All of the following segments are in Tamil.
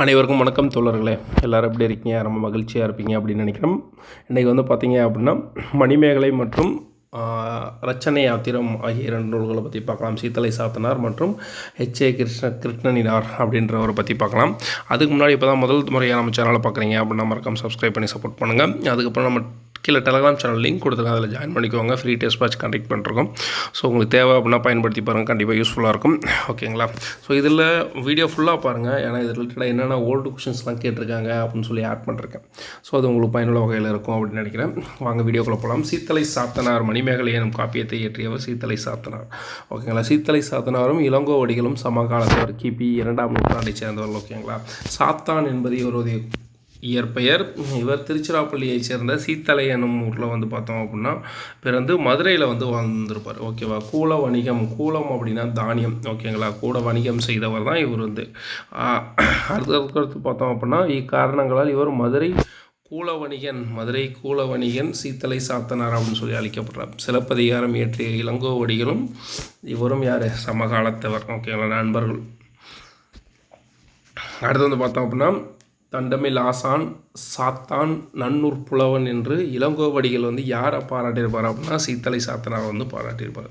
அனைவருக்கும் வணக்கம் தோழர்களே. எல்லோரும் எப்படி இருக்கீங்க? ரொம்ப மகிழ்ச்சியாக இருப்பீங்க அப்படின்னு நினைக்கிறேன். இன்றைக்கி வந்து பார்த்திங்க அப்படின்னா மணிமேகலை மற்றும் ரச்சனை ஆத்திரம் ஆகிய 2 நூல்களை பற்றி பார்க்கலாம். சீத்தலை சாத்தனார் மற்றும் ஹெச்ஏ கிருஷ்ணனினார் அப்படின்றவரை பற்றி பார்க்கலாம். அதுக்கு முன்னாடி இப்போ தான் முதல் முறையாக நம்ம சேனலை பார்க்குறீங்க அப்படின்னா மறக்காம சப்ஸ்கிரைப் பண்ணி சப்போர்ட் பண்ணுங்கள். அதுக்கப்புறம் நம்ம கீழே டெலகிராம் சேனல் லிங்க் கொடுத்துருங்க, அதில் ஜாயின் பண்ணிக்கோங்க. ஃப்ரீ டெஸ்ட் பேட்ச் கண்டக்ட் பண்ணிருக்கோம். ஸோ உங்களுக்கு தேவை அப்படின்னா பயன்படுத்தி பாருங்கள், கண்டிப்பாக யூஸ்ஃபுல்லாக இருக்கும். ஓகேங்களா? ஸோ இதில் வீடியோ ஃபுல்லாக பாருங்கள், ஏன்னா இது ரிலேட்டடாக என்னென்ன ஓல்டு கொஷின்ஸ்லாம் கேட்டிருக்காங்க அப்படின்னு சொல்லி ஆட் பண்ணிருக்கேன். ஸோ அது உங்களுக்கு பயனுள்ள வகையில் இருக்கும் அப்படின்னு நினைக்கிறேன். வாங்க வீடியோக்குள்ளே போகலாம். சீத்தலை சாத்தனார் மணிமேகலை எனும் காப்பியத்தை இயற்றியவர் சீத்தலை சாத்தனார். ஓகேங்களா? சீத்தலை சாத்தனாரும் இளங்கோவடிகளும் சமகாலத்தவர், கிபி 2ஆம் நூற்றாண்டை சேர்ந்தவர்கள். ஓகேங்களா? சாத்தான் என்பது இவருடைய இயற்பெயர். இவர் திருச்சிராப்பள்ளியைச் சேர்ந்த சீத்தலை என்னும் ஊரில் வந்து பார்த்தோம் அப்படின்னா பிறந்து மதுரையில் வந்து வாழ்ந்திருப்பார். ஓகேவா? கூல வணிகம், கூலம் அப்படின்னா தானியம். ஓகேங்களா? கூட வணிகம் செய்தவர் தான் இவர் வந்து. அடுத்தடுத்து பார்த்தோம் அப்படின்னா இக்காரணங்களால் இவர் மதுரை கூலவணிகன் சீத்தலை சாத்தனார் அப்படின்னு சொல்லி அழைக்கப்படுறார். சிலப்பதிகாரம் இயற்றிய இளங்கோவடிகளும் இவரும் யார்? சமகாலத்தவர். ஓகேங்களா? நண்பர்கள். அடுத்து வந்து பார்த்தோம் அப்படின்னா தண்டமில் ஆசான், சாத்தான், நன்னூர் புலவன் என்று இளங்கோவடிகள் வந்து யாரை பாராட்டியிருப்பார் அப்படின்னா சீத்தலை சாத்தனாரை வந்து பாராட்டியிருப்பார்.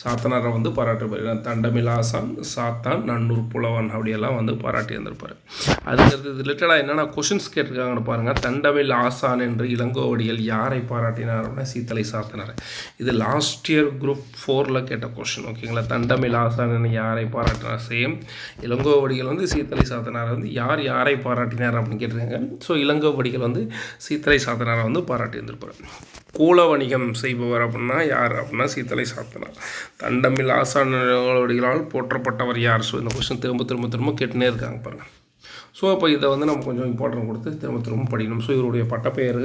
சாத்தனாரை வந்து பாராட்டியிருப்பார். தண்டமில் ஆசான், சாத்தான், நன்னூர் புலவன் அப்படியெல்லாம் வந்து பாராட்டி இருந்திருப்பார். அதுக்கடுத்து ரிலேட்டடாக என்னென்ன கொஷின்ஸ் கேட்டிருக்காங்கன்னு பாருங்கள். தண்டமில் ஆசான் என்று இளங்கோவடிகள் யாரை பாராட்டினார் அப்படின்னா சீத்தலை சாத்தனார். இது லாஸ்ட் இயர் குரூப் 4ல் கேட்ட கொஷின். ஓகேங்களா? தண்டமில் ஆசான் என்று யாரை பாராட்டினார்? சேம் இளங்கோவடிகள் வந்து சீத்தலை சாத்தனார் வந்து யாரை பாராட்டினார் அப்படின்னு கேட்டிருக்காங்க. ஸோ இளங்கோவடிகள் வந்து சீத்தலை சாத்தனாரை வந்து பாராட்டி இருந்திருப்பார். கூல வணிகம் செய்பவர் அப்படின்னா யார் அப்படின்னா சீத்தலை சாத்தனார். தண்டமில் ஆசானவடிகளால் போற்றப்பட்டவர் யார்? ஸோ இந்த கொஸ்டின் திரும்ப கேட்டுனே இருக்காங்க பாருங்கள். ஸோ அப்போ இதை வந்து நம்ம கொஞ்சம் இம்பார்ட்டன்ட் கொடுத்து திரும்ப படிக்கணும். ஸோ இவருடைய பட்டப்பெயர்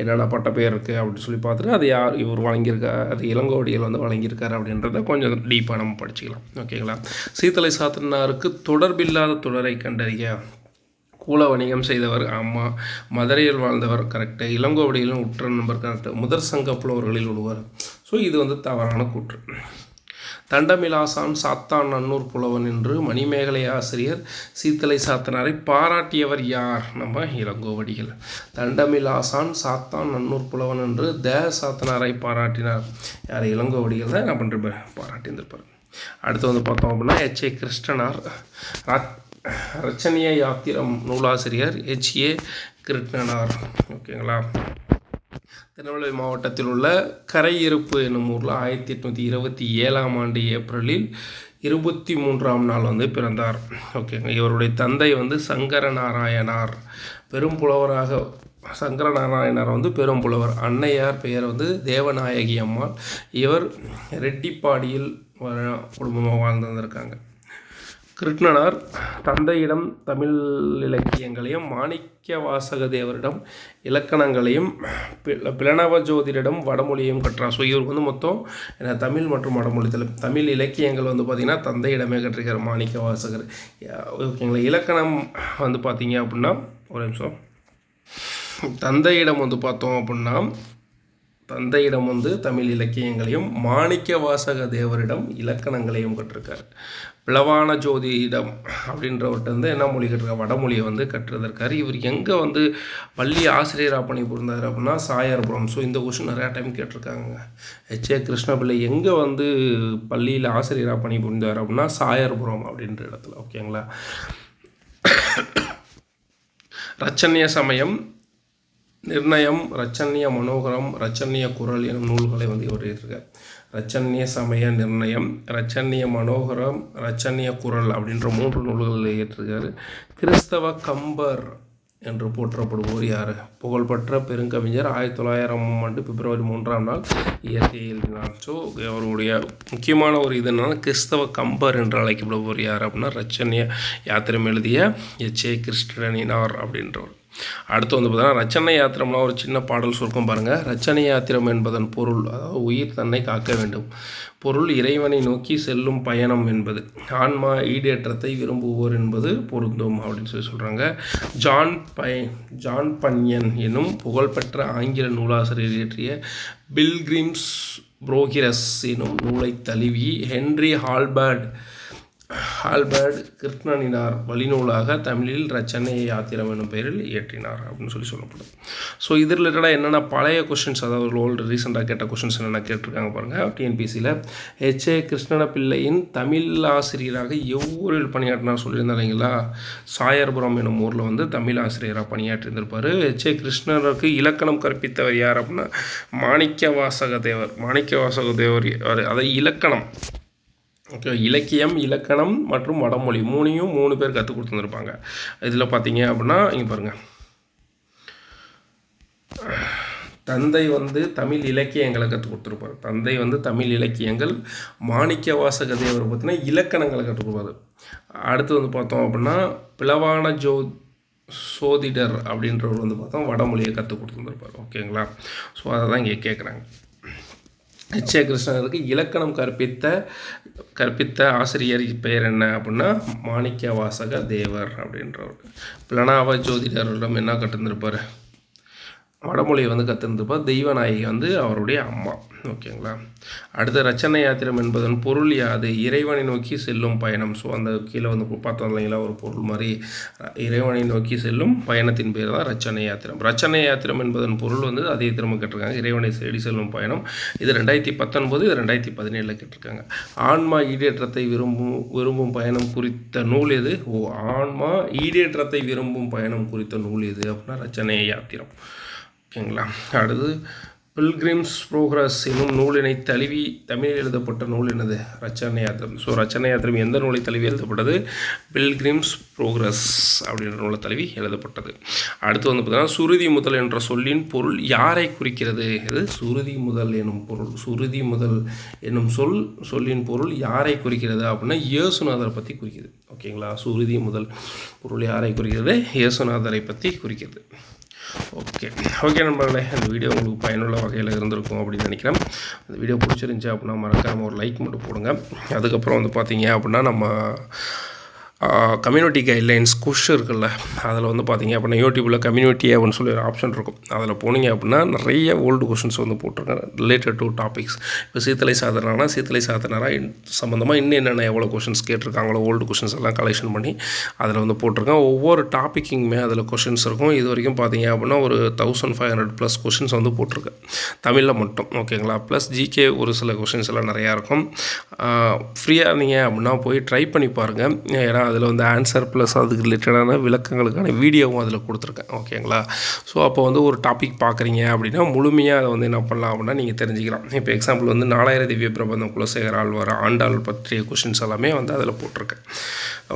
என்னென்ன பட்டப்பெயர் இருக்குது அப்படின்னு சொல்லி பார்த்துட்டு அது யார் இவர் வழங்கியிருக்கார், அது இளங்கோவடிகள் வந்து வழங்கியிருக்காரு அப்படின்றத கொஞ்சம் டீப்பாக நம்ம படிச்சுக்கலாம். ஓகேங்களா? சீத்தலை சாத்தனாருக்கு தொடர்பில்லாத தொடரை கண்டறிய. கூல வணிகம் செய்தவர், ஆமாம். மதுரையில் வாழ்ந்தவர், கரெக்டு. இளங்கோவடிகளின் உற்ற நண்பர், கரெக்டு. முதற் சங்க புலவர்களில் ஒருவர். ஸோ இது வந்து தவறான கூற்று. தண்டமிலாசான், சாத்தான், நன்னூர் புலவன் என்று மணிமேகலை ஆசிரியர் சீத்தலை சாத்தனாரை பாராட்டியவர் யார்? நம்ம இளங்கோவடிகள். தண்டமிலாசான், சாத்தான், நன்னூர் புலவன் என்று சாத்தனாரை பாராட்டினார் யார்? இளங்கோவடிகள் தான் என்ன பண்ணுறாரு? பாராட்டியிருந்திருப்பார். அடுத்து வந்து பார்த்தோம் அப்படின்னா ஹெச்ஏ கிருஷ்ணனார். ரச்சனிய யாத்திரம் நூலாசிரியர் ஹெச்ஏ கிருஷ்ணனார். ஓகேங்களா? திருநெல்வேலி மாவட்டத்தில் உள்ள கரையிருப்பு என்னும் ஊரில் 1827ஆம் ஆண்டு ஏப்ரலில் 23ஆம் நாள் வந்து பிறந்தார். ஓகேங்க. இவருடைய தந்தை வந்து சங்கரநாராயணார், பெரும்புலவராக. சங்கரநாராயணர் வந்து பெரும்புலவர். அன்னையார் பெயர் வந்து தேவநாயகி அம்மாள். இவர் ரெட்டிப்பாடியில் குடும்பமாக வாழ்ந்து வந்திருக்காங்க. கிருஷ்ணனார் தந்தையிடம் தமிழ் இலக்கியங்களையும் மாணிக்க தேவரிடம் இலக்கணங்களையும் பிளனவ ஜோதிடரிடம் வடமொழியையும் கற்றார். ஸோ இவருக்கு வந்து மொத்தம் தமிழ் மற்றும் வடமொழி தமிழ் இலக்கியங்கள் வந்து பார்த்திங்கன்னா தந்தையிடமே கற்றிருக்கார் மாணிக்க வாசகர். ஓகேங்களா? இலக்கணம் வந்து பார்த்திங்க அப்படின்னா ஒரு நிமிஷம். தந்தையிடம் வந்து பார்த்தோம் அப்படின்னா தந்தையிடம் வந்து தமிழ் இலக்கியங்களையும் மாணிக்க வாசக தேவரிடம் இலக்கணங்களையும் கற்றிருக்கார். பிளவான ஜோதிடம் அப்படின்றவர்கிட்ட வந்து என்ன மொழி கற்றுருக்கார்? வடமொழியை வந்து கற்றுருக்கார். இவர் எங்கே வந்து பள்ளி ஆசிரியராக பணி புரிந்தார் அப்படின்னா சாயார்புரம். ஸோ இந்த கொஸ்டின் நிறையா டைம் கேட்டிருக்காங்க. ஹெச்ஏ கிருஷ்ணபிள்ளை எங்கே வந்து பள்ளியில் ஆசிரியராக பணி புரிந்தார் அப்படின்னா சாயார்புரம் அப்படின்ற இடத்துல. ஓகேங்களா? ரச்சனிய சமயம், நிர்ணயம், ரச்சனிய மனோகரம், ரச்சனிய குரல் எனும் நூல்களை வந்து இவர் எழுதியிருக்கார். ரச்சனிய சமய நிர்ணயம், ரச்சனிய மனோகரம், ரச்சனிய குரல் அப்படின்ற 3 நூல்களை ஏற்றிருக்காரு. கிறிஸ்தவ கம்பர் என்று போற்றப்படுவோர் யார்? புகழ்பெற்ற பெருங்கவிஞர். 1900ஆம் ஆண்டு பிப்ரவரி 3ஆம் நாள் இயற்கை எழுதினார். ஸோ அவருடைய முக்கியமான ஒரு இதுனால கிறிஸ்தவ கம்பர் என்று அழைக்கப்படுவோர் யார் அப்படின்னா ரச்சனிய யாத்திரம் எழுதிய ஹெச்ஏ கிருஷ்ணனினார் அப்படின்றவர். அடுத்து வந்து பார்த்தீங்கன்னா ரச்சனை யாத்திரம்னா ஒரு சின்ன பாடல் சுருக்கம் பாருங்கள். ரச்சனை யாத்திரம் என்பதன் பொருள், அதாவது உயிர் தன்னை காக்க வேண்டும். பொருள் இறைவனை நோக்கி செல்லும் பயணம் என்பது. ஆன்மா ஈடேற்றத்தை விரும்புவோர் என்பது பொருந்தும் அப்படின்னு சொல்லி சொல்கிறாங்க. ஜான் பன்யன் எனும் புகழ்பெற்ற ஆங்கில நூலாசிரியர் இயற்றிய பில்கிரிம்ஸ் புரோகிரஸ் எனும் நூலை தழுவி ஹென்றி ஹால்பர்ட் ஆல்பர்ட் கிருஷ்ணனினார் வழிநூலாக தமிழில் ரச்சனை யாத்திரம் என்னும் பெயரில் இயற்றினார் அப்படின்னு சொல்லப்படுது. ஸோ இது ரிலேட்டடாக என்னென்ன பழைய கொஷின்ஸ், அதாவது ஓல்டு ரீசெண்டாக கேட்ட கொஷின்ஸ் என்னென்ன கேட்டிருக்காங்க பாருங்கள். டிஎன்பிசியில் H.A. கிருஷ்ணன பிள்ளையின் தமிழ் ஆசிரியராக எவ்வூரில் பணியாற்றினார் சொல்லியிருந்தார் இல்லைங்களா. சாயர்புரம் என்னும் ஊரில் வந்து தமிழ் ஆசிரியராக பணியாற்றியிருந்திருப்பார். H.A. கிருஷ்ணருக்கு இலக்கணம் கற்பித்தவர் யார் அப்படின்னா மாணிக்க வாசக தேவர். அதை இலக்கணம், ஓகே, இலக்கியம், இலக்கணம் மற்றும் வடமொழி 3 பேர் கற்றுக் கொடுத்துருப்பாங்க. இதில் பார்த்தீங்க அப்படின்னா இங்கே பாருங்கள், தந்தை வந்து தமிழ் இலக்கியங்களை கற்றுக் கொடுத்துருப்பார். தந்தை வந்து தமிழ் இலக்கியங்கள், மாணிக்க வாசக தேவர் பார்த்தீங்கன்னா இலக்கணங்களை கற்றுக் கொடுப்பார். அடுத்து வந்து பார்த்தோம் அப்படின்னா பிளவான சோதிடர் அப்படின்றவர் வந்து பார்த்தோம் வடமொழியை கற்றுக் கொடுத்துருப்பார். ஓகேங்களா. ஸோ அதை தான் இங்கே கேட்குறாங்க. H.A. கிருஷ்ணருக்கு இலக்கணம் கற்பித்த ஆசிரியர் பெயர் என்ன அப்படின்னா மாணிக்க வாசக தேவர் அப்படின்றவர். பிளனாவ ஜோதிடரிடம் என்ன கற்றுருப்பார், வடமொழியை வந்து கற்றுருந்துருப்பார். தெய்வநாயகி வந்து அவருடைய அம்மா. ஓகேங்களா. அடுத்த ரச்சனை யாத்திரம் என்பதன் பொருள் யாது, இறைவனை நோக்கி செல்லும் பயணம். ஸோ அந்த கீழே வந்து பார்த்தோம் இல்லைங்களா, ஒரு பொருள் மாதிரி இறைவனை நோக்கி செல்லும் பயணத்தின் பேர் தான் ரச்சனை யாத்திரம். ரச்சனை யாத்திரம் என்பதன் பொருள் வந்து அதே திரும்ப கேட்டிருக்காங்க, இறைவனை தேடி செல்லும் பயணம். இது 2019, இது 2017 கேட்டிருக்காங்க. ஆன்மா ஈடேற்றத்தை விரும்பும் பயணம் குறித்த நூல் எது? ஆன்மா ஈடேற்றத்தை விரும்பும் பயணம் குறித்த நூல் எது அப்படின்னா ரச்சனை யாத்திரம். ஓகேங்களா. அடுத்து பில்கிரிம்ஸ் ப்ரோக்ரஸ் என்னும் நூலினை தழுவி தமிழில் எழுதப்பட்ட நூல் என்னது? ரச்சனை யாத்திரம். ஸோ ரச்சனை யாத்திரம் எந்த நூலை தழுவி எழுதப்பட்டது? பில்கிரிம்ஸ் ப்ரோக்ரஸ் அப்படின்ற நூலை தழுவி எழுதப்பட்டது. அடுத்து வந்து பார்த்தீங்கன்னா சுருதி முதல் என்ற சொல்லின் பொருள் யாரை குறிக்கிறது? இது சுருதி முதல் எனும் பொருள். சுருதி முதல் என்னும் சொல்லின் பொருள் யாரை குறிக்கிறது அப்படின்னா இயேசுநாதரை பற்றி குறிக்கிறது. ஓகேங்களா. சுருதி முதல் பொருள் யாரை குறிக்கிறது? இயேசுநாதரை பற்றி குறிக்கிறது. ஓகே நண்பர்களே, அந்த வீடியோ உங்களுக்கு பயனுள்ள வகையில் இருந்திருக்கும் அப்படின்னு நினைக்கிறேன். அந்த வீடியோ பிடிச்சிருந்துச்சி அப்படின்னா மறக்காமல் ஒரு லைக் மட்டும் போடுங்க. அதுக்கப்புறம் வந்து பார்த்தீங்க அப்படின்னா நம்ம கம்யூனிட்டி கைட்லைன்ஸ் குஷ் இருக்குல்ல, அதில் வந்து பார்த்தீங்க அப்படின்னா யூடியூப்பில் கம்யூனிட்டி அப்படின்னு சொல்லி ஒரு ஆப்ஷன் இருக்கும். அதில் போனீங்க அப்படின்னா நிறைய ஓல்டு கொஷின்ஸ் வந்து போட்டிருக்கேன் ரிலேட்டட் டு டாபிக்ஸ். இப்போ சீத்தலை சாதனாரா சம்மந்தமாக இன்னும் என்னென்ன எவ்வளோ கொஷின்ஸ் கேட்டிருக்காங்களோ ஓல்டு கொஷின்ஸ் எல்லாம் கலெக்ஷன் பண்ணி அதில் வந்து போட்டிருக்கேன். ஒவ்வொரு டாப்பிக்குமே அதில் கொஷின்ஸ் இருக்கும். இது வரைக்கும் பார்த்தீங்க அப்படின்னா ஒரு 1500+ கொஷின்ஸ் வந்து போட்டிருக்கேன் தமிழில் மட்டும். ஓகேங்களா. ப்ளஸ் ஜிகே ஒரு சில கொஷின்ஸ் எல்லாம் நிறையா இருக்கும். ஃப்ரீயாக இருந்தீங்க அப்படின்னா போய் ட்ரை பண்ணி பாருங்கள். ஏன்னா அதில் வந்து ஆன்சர் ப்ளஸ் அதுக்கு ரிலேட்டடான விளக்கங்களுக்கான வீடியோவும் அதில் கொடுத்துருக்கேன். ஓகேங்களா. ஸோ அப்போ வந்து ஒரு டாபிக் பார்க்குறீங்க அப்படின்னா முழுமையாக அதை வந்து என்ன பண்ணலாம் அப்படின்னா நீங்கள் தெரிஞ்சுக்கலாம். இப்போ எக்ஸாம்பிள் வந்து 4000 திவ்ய பிரபந்தம் குலசேகர ஆழ்வார் ஆண்டாள் பற்றிய கொஷின்ஸ் எல்லாமே வந்து அதில் போட்டிருக்கேன்.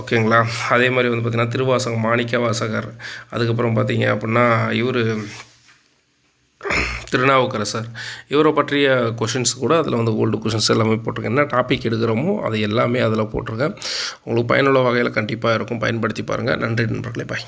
ஓகேங்களா. அதே மாதிரி வந்து பார்த்திங்கன்னா திருவாசகம் மாணிக்க வாசகர், அதுக்கப்புறம் பார்த்தீங்க அப்படின்னா இவர் திருநாவுக்கரசர், இவரை பற்றிய கொஷின்ஸ் கூட அதில் வந்து ஓல்டு கொஷின்ஸ் எல்லாமே போட்டிருக்கேன். என்ன டாபிக் எடுக்கிறோமோ அது எல்லாமே அதில் போட்டிருக்கேன். உங்களுக்கு பயனுள்ள வகையில் கண்டிப்பாக இருக்கும். பயன்படுத்தி பாருங்கள். நன்றி நண்பர்களே. பாய்.